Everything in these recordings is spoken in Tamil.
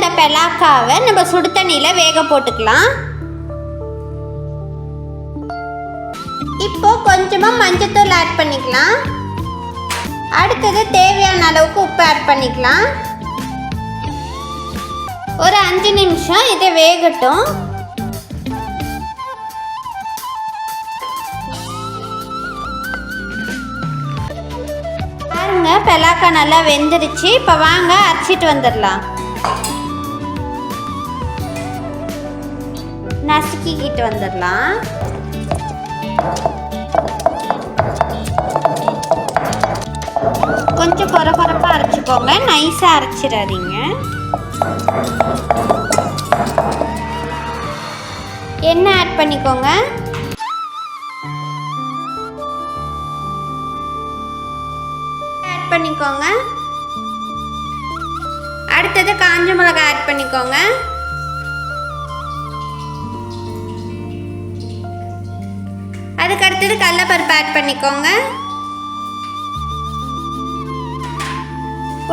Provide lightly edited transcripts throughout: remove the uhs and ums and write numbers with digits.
இந்த பெலாக்காவை நம்ம சுடு தண்ணியில் வேக போட்டுக்கலாம். இப்போ கொஞ்சமாக மஞ்சத்தூள் ஆட் பண்ணிக்கலாம். அடுத்தது தேவையான அளவுக்கு உப்பு ஆட் பண்ணிக்கலாம். ஒரு 5 நிமிஷம் இதை வேகட்டும். பாருங்க, பெலாக்கா நல்லா வெந்துருச்சு. இப்போ வாங்க அரைச்சிட்டு வந்துடலாம். நசுக்கிக்கிட்டு வந்துடலாம். கொஞ்சம் கொரகொரப்பாக அரைச்சிக்கோங்க, நைஸாக அரைச்சிடாதீங்க. எண்ணெய் ஆட் பண்ணிக்கோங்க. ஆட் பண்ணிக்கோங்க. அடுத்தது காஞ்ச மிளகாய் ஆட் பண்ணிக்கோங்க. அதுக்கு அடுத்தது கடலைப்பருப்பு ஆட் பண்ணிக்கோங்க.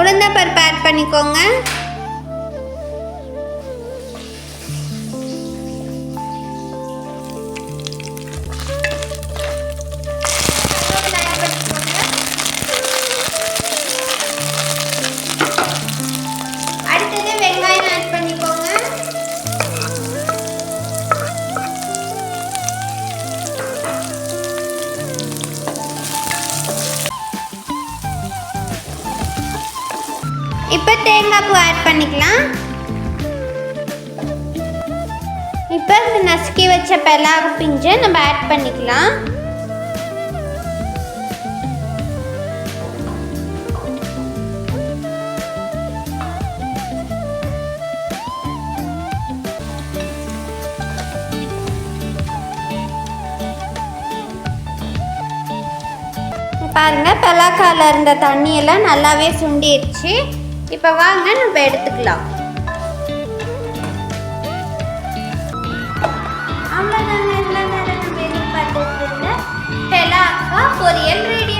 உளுந்தம்பருப்பு ஆட் பண்ணிக்கோங்க. அடுத்தது வெங்காயம் ஆட் பண்ணிக்கோங்க. இப்போ தேங்காய் பூ ஆட் பண்ணிக்கலாம். இப்போ இந்த நசுக்கி வச்ச பெலாக் பிஞ்சை நம்ம ஆட் பண்ணிக்கலாம். பாருங்க, பெலாக்கால இருந்த தண்ணியெல்லாம் நல்லாவே சுண்டிடுச்சு. இப்போ வாங்க நம்ம எடுத்துக்கலாம். அவ்வளோதாங்க, இவ்வளோ நேரம் நம்ம எதிர்பார்த்துட்டு இருந்த பெலாக்கா பொரியல் ரெடி